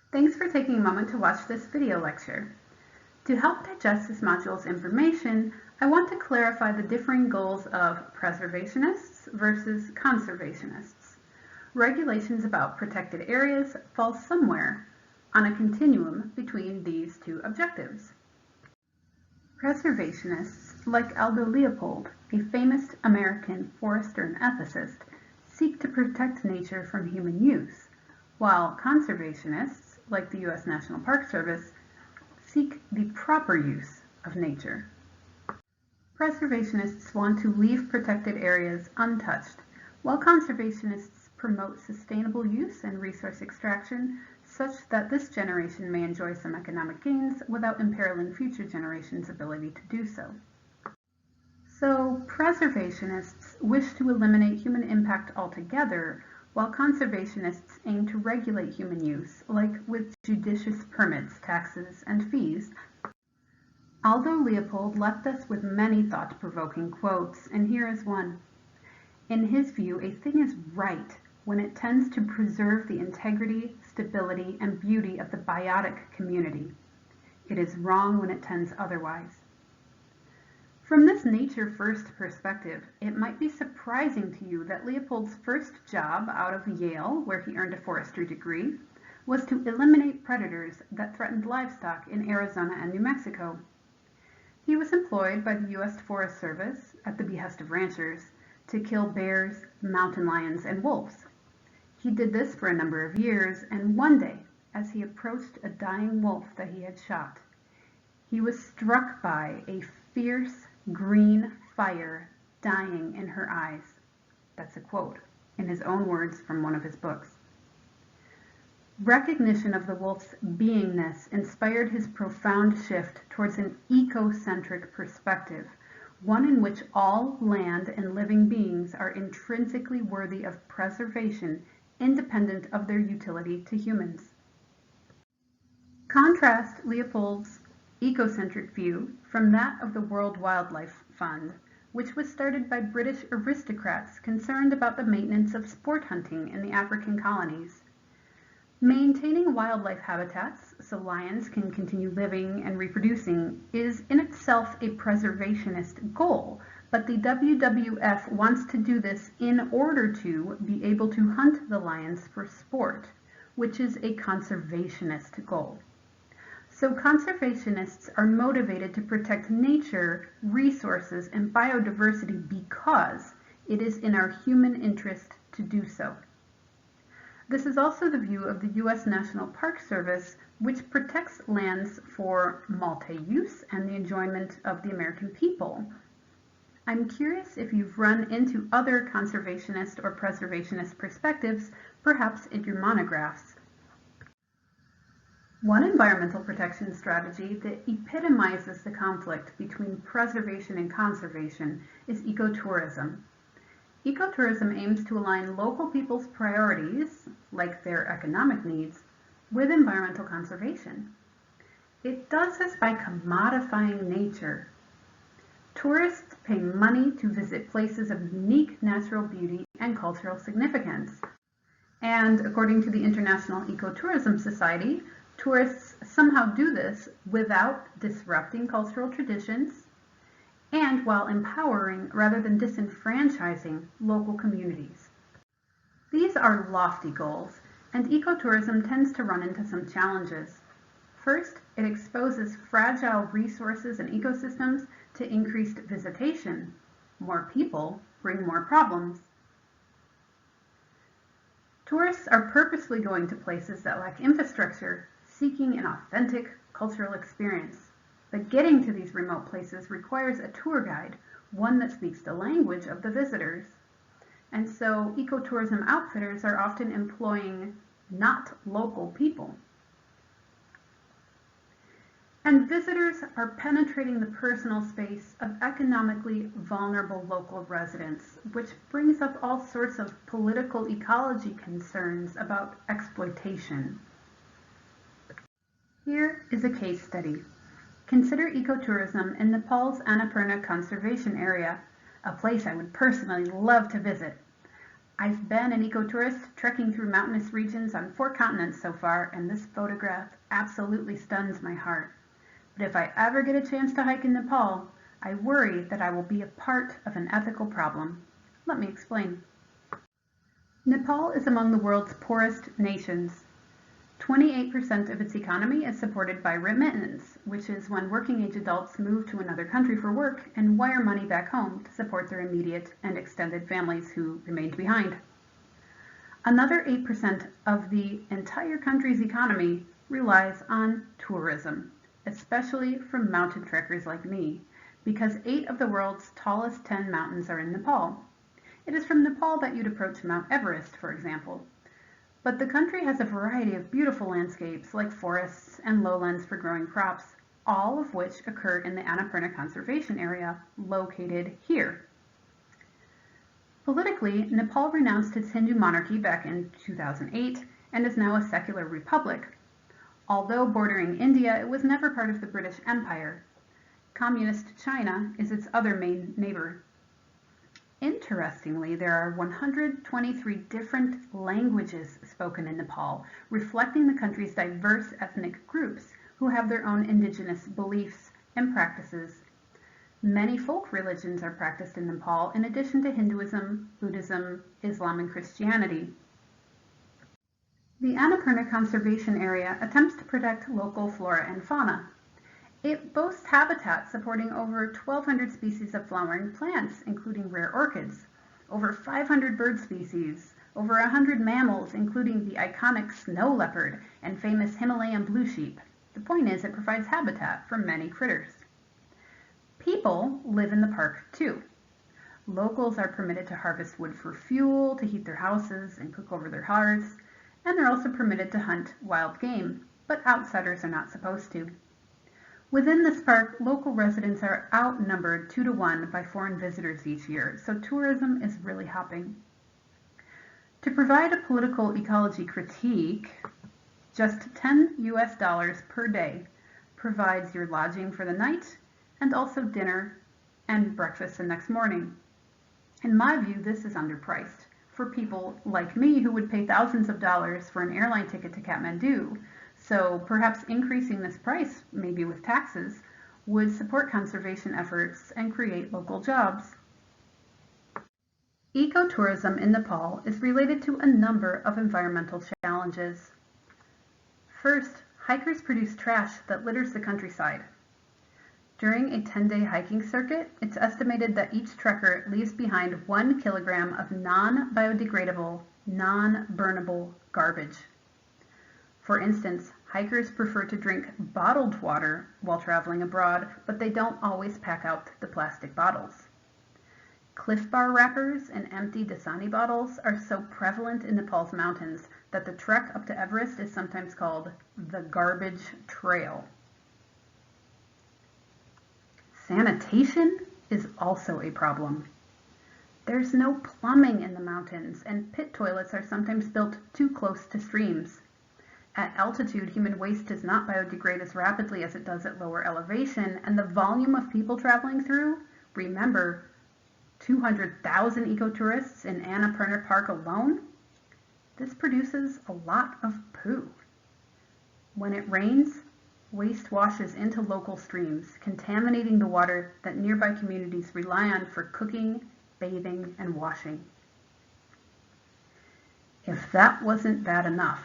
Thanks for taking a moment to watch this video lecture. To help digest this module's information, I want to clarify the differing goals of preservationists versus conservationists. Regulations about protected areas fall somewhere on a continuum between these two objectives. Preservationists, like Aldo Leopold, a famous American forester and ethicist, seek to protect nature from human use, while conservationists, like the U.S. National Park Service, seek the proper use of nature. Preservationists want to leave protected areas untouched, while conservationists promote sustainable use and resource extraction such that this generation may enjoy some economic gains without imperiling future generations' ability to do so. So, preservationists wish to eliminate human impact altogether, while conservationists aim to regulate human use, like with judicious permits, taxes, and fees. Aldo Leopold left us with many thought-provoking quotes, and here is one. In his view, a thing is right when it tends to preserve the integrity, stability, and beauty of the biotic community. It is wrong when it tends otherwise. From this nature-first perspective, it might be surprising to you that Leopold's first job out of Yale, where he earned a forestry degree, was to eliminate predators that threatened livestock in Arizona and New Mexico. He was employed by the U.S. Forest Service, at the behest of ranchers, to kill bears, mountain lions, and wolves. He did this for a number of years, and one day, as he approached a dying wolf that he had shot, he was struck by a fierce green fire dying in her eyes. That's a quote, in his own words from one of his books. Recognition of the wolf's beingness inspired his profound shift towards an ecocentric perspective, one in which all land and living beings are intrinsically worthy of preservation, independent of their utility to humans. Contrast Leopold's ecocentric view from that of the World Wildlife Fund, which was started by British aristocrats concerned about the maintenance of sport hunting in the African colonies. Maintaining wildlife habitats so lions can continue living and reproducing is in itself a preservationist goal, but the WWF wants to do this in order to be able to hunt the lions for sport, which is a conservationist goal. So conservationists are motivated to protect nature, resources, and biodiversity because it is in our human interest to do so. This is also the view of the U.S. National Park Service, which protects lands for multi-use and the enjoyment of the American people. I'm curious if you've run into other conservationist or preservationist perspectives, perhaps in your monographs. One environmental protection strategy that epitomizes the conflict between preservation and conservation is ecotourism. Ecotourism aims to align local people's priorities, like their economic needs, with environmental conservation. It does this by commodifying nature. Tourists pay money to visit places of unique natural beauty and cultural significance. And according to the International Ecotourism Society, tourists somehow do this without disrupting cultural traditions and while empowering rather than disenfranchising local communities. These are lofty goals, and ecotourism tends to run into some challenges. First, it exposes fragile resources and ecosystems to increased visitation. More people bring more problems. Tourists are purposely going to places that lack infrastructure, seeking an authentic cultural experience. But getting to these remote places requires a tour guide, one that speaks the language of the visitors. And so ecotourism outfitters are often employing not local people. And visitors are penetrating the personal space of economically vulnerable local residents, which brings up all sorts of political ecology concerns about exploitation. Here is a case study. Consider ecotourism in Nepal's Annapurna Conservation Area, a place I would personally love to visit. I've been an ecotourist trekking through mountainous regions on 4 continents so far, and this photograph absolutely stuns my heart. But if I ever get a chance to hike in Nepal, I worry that I will be a part of an ethical problem. Let me explain. Nepal is among the world's poorest nations. 28% of its economy is supported by remittance, which is when working-age adults move to another country for work and wire money back home to support their immediate and extended families who remained behind. Another 8% of the entire country's economy relies on tourism, especially from mountain trekkers like me, because 8 of the world's tallest 10 mountains are in Nepal. It is from Nepal that you'd approach Mount Everest, for example. But the country has a variety of beautiful landscapes like forests and lowlands for growing crops, all of which occur in the Annapurna Conservation Area, located here. Politically, Nepal renounced its Hindu monarchy back in 2008 and is now a secular republic. Although bordering India, it was never part of the British Empire. Communist China is its other main neighbor. Interestingly, there are 123 different languages spoken in Nepal, reflecting the country's diverse ethnic groups who have their own indigenous beliefs and practices. Many folk religions are practiced in Nepal, in addition to Hinduism, Buddhism, Islam, and Christianity. The Annapurna Conservation Area attempts to protect local flora and fauna. It boasts habitats supporting over 1,200 species of flowering plants, including rare orchids, over 500 bird species, over 100 mammals, including the iconic snow leopard and famous Himalayan blue sheep. The point is, it provides habitat for many critters. People live in the park too. Locals are permitted to harvest wood for fuel, to heat their houses and cook over their hearths, and they're also permitted to hunt wild game, but outsiders are not supposed to. Within this park, local residents are outnumbered 2 to 1 by foreign visitors each year, so tourism is really hopping. To provide a political ecology critique, just $10 per day provides your lodging for the night and also dinner and breakfast the next morning. In my view, this is underpriced for people like me who would pay thousands of dollars for an airline ticket to Kathmandu. So perhaps increasing this price, maybe with taxes, would support conservation efforts and create local jobs. Ecotourism in Nepal is related to a number of environmental challenges. First, hikers produce trash that litters the countryside. During a 10-day hiking circuit, it's estimated that each trekker leaves behind 1 kilogram of non-biodegradable, non-burnable garbage. For instance, hikers prefer to drink bottled water while traveling abroad, but they don't always pack out the plastic bottles. Cliff Bar wrappers and empty Dasani bottles are so prevalent in Nepal's mountains that the trek up to Everest is sometimes called the Garbage Trail. Sanitation is also a problem. There's no plumbing in the mountains, and pit toilets are sometimes built too close to streams. At altitude, human waste does not biodegrade as rapidly as it does at lower elevation, and the volume of people traveling through, remember, 200,000 ecotourists in Annapurna Park alone, this produces a lot of poo. When it rains, waste washes into local streams, contaminating the water that nearby communities rely on for cooking, bathing, and washing. If that wasn't bad enough,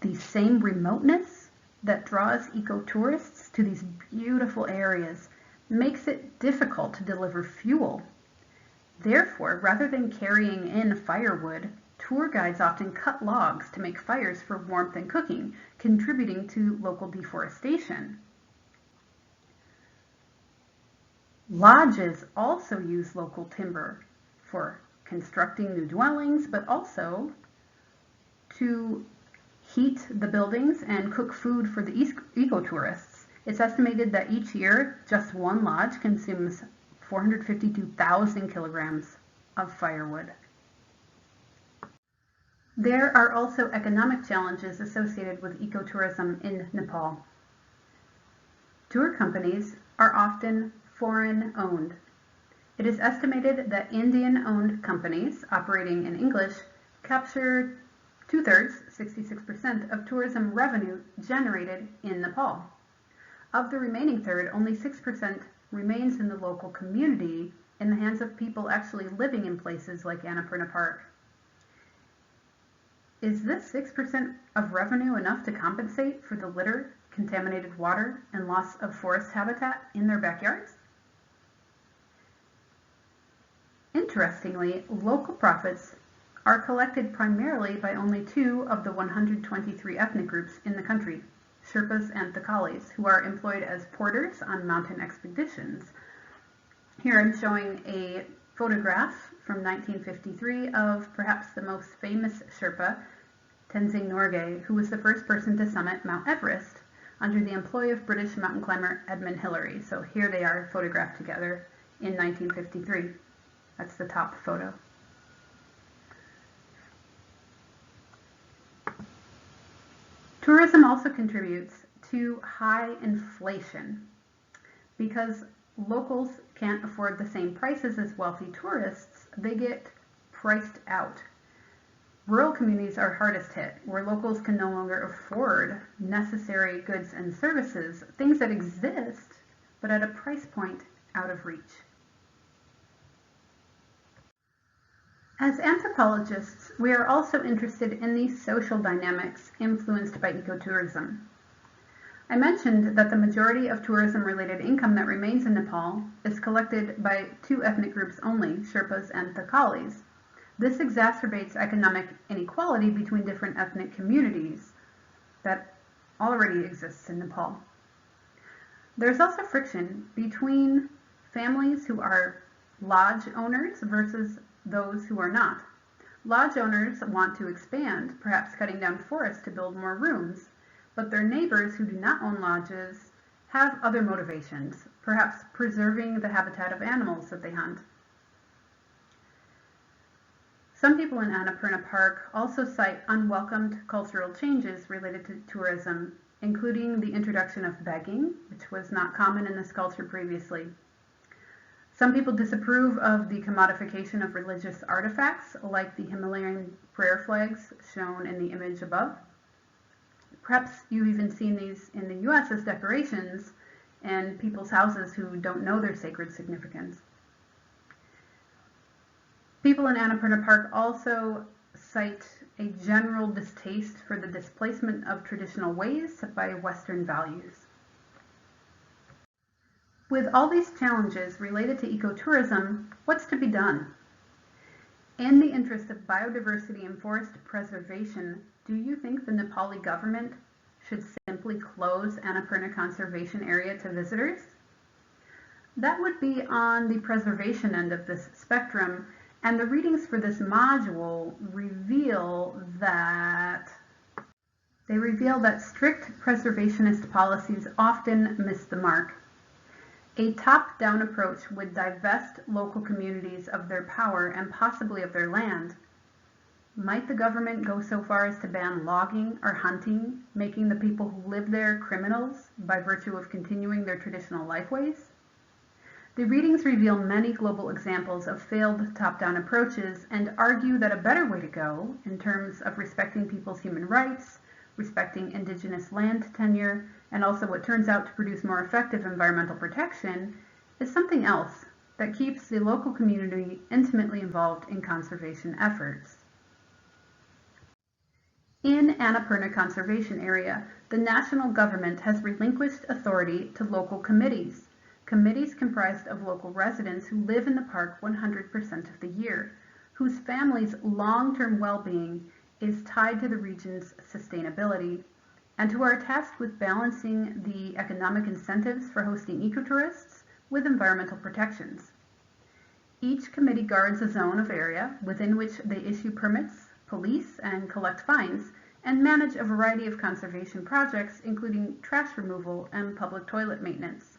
the same remoteness that draws ecotourists to these beautiful areas makes it difficult to deliver fuel. Therefore, rather than carrying in firewood, tour guides often cut logs to make fires for warmth and cooking, contributing to local deforestation. Lodges also use local timber for constructing new dwellings, but also to heat the buildings and cook food for the ecotourists. It's estimated that each year, just one lodge consumes 452,000 kilograms of firewood. There are also economic challenges associated with ecotourism in Nepal. Tour companies are often foreign-owned. It is estimated that Indian-owned companies operating in English capture 2/3, 66%, of tourism revenue generated in Nepal. Of the remaining third, only 6% remains in the local community in the hands of people actually living in places like Annapurna Park. Is this 6% of revenue enough to compensate for the litter, contaminated water, and loss of forest habitat in their backyards? Interestingly, local profits are collected primarily by only 2 of the 123 ethnic groups in the country, Sherpas and Thakalis, who are employed as porters on mountain expeditions. Here I'm showing a photograph from 1953 of perhaps the most famous Sherpa, Tenzing Norgay, who was the first person to summit Mount Everest under the employ of British mountain climber Edmund Hillary. So here they are photographed together in 1953. That's the top photo. Tourism also contributes to high inflation because locals can't afford the same prices as wealthy tourists. They get priced out. Rural communities are hardest hit, where locals can no longer afford necessary goods and services, things that exist, but at a price point out of reach. As anthropologists, we are also interested in the social dynamics influenced by ecotourism. I mentioned that the majority of tourism-related income that remains in Nepal is collected by 2 ethnic groups only, Sherpas and Thakalis. This exacerbates economic inequality between different ethnic communities that already exists in Nepal. There's also friction between families who are lodge owners versus those who are not. Lodge owners want to expand, perhaps cutting down forests to build more rooms, but their neighbors who do not own lodges have other motivations, perhaps preserving the habitat of animals that they hunt. Some people in Annapurna Park also cite unwelcomed cultural changes related to tourism, including the introduction of begging, which was not common in this culture previously. Some people disapprove of the commodification of religious artifacts, like the Himalayan prayer flags shown in the image above. Perhaps you've even seen these in the US as decorations in people's houses who don't know their sacred significance. People in Annapurna Park also cite a general distaste for the displacement of traditional ways by Western values. With all these challenges related to ecotourism, what's to be done? In the interest of biodiversity and forest preservation, do you think the Nepali government should simply close Annapurna Conservation Area to visitors? That would be on the preservation end of this spectrum, and the readings for this module reveal that strict preservationist policies often miss the mark. A top-down approach would divest local communities of their power and possibly of their land. Might the government go so far as to ban logging or hunting, making the people who live there criminals by virtue of continuing their traditional lifeways? The readings reveal many global examples of failed top-down approaches and argue that a better way to go, in terms of respecting people's human rights, respecting indigenous land tenure, and also what turns out to produce more effective environmental protection, is something else that keeps the local community intimately involved in conservation efforts. In Annapurna Conservation Area, the national government has relinquished authority to local committees. Committees comprised of local residents who live in the park 100% of the year, whose families' long-term well-being is tied to the region's sustainability, and who are tasked with balancing the economic incentives for hosting ecotourists with environmental protections. Each committee guards a zone of area within which they issue permits, police and collect fines, and manage a variety of conservation projects, including trash removal and public toilet maintenance.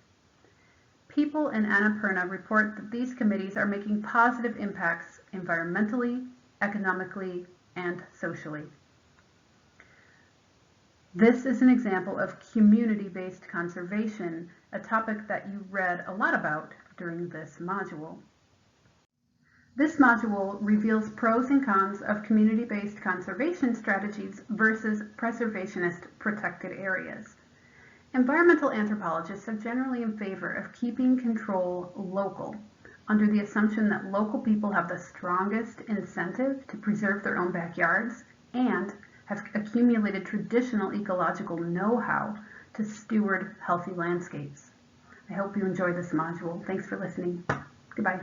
People in Annapurna report that these committees are making positive impacts environmentally, economically, and socially. This is an example of community-based conservation, a topic that you read a lot about during this module. This module reveals pros and cons of community-based conservation strategies versus preservationist protected areas. Environmental anthropologists are generally in favor of keeping control local, under the assumption that local people have the strongest incentive to preserve their own backyards and have accumulated traditional ecological know-how to steward healthy landscapes. I hope you enjoy this module. Thanks for listening. Goodbye.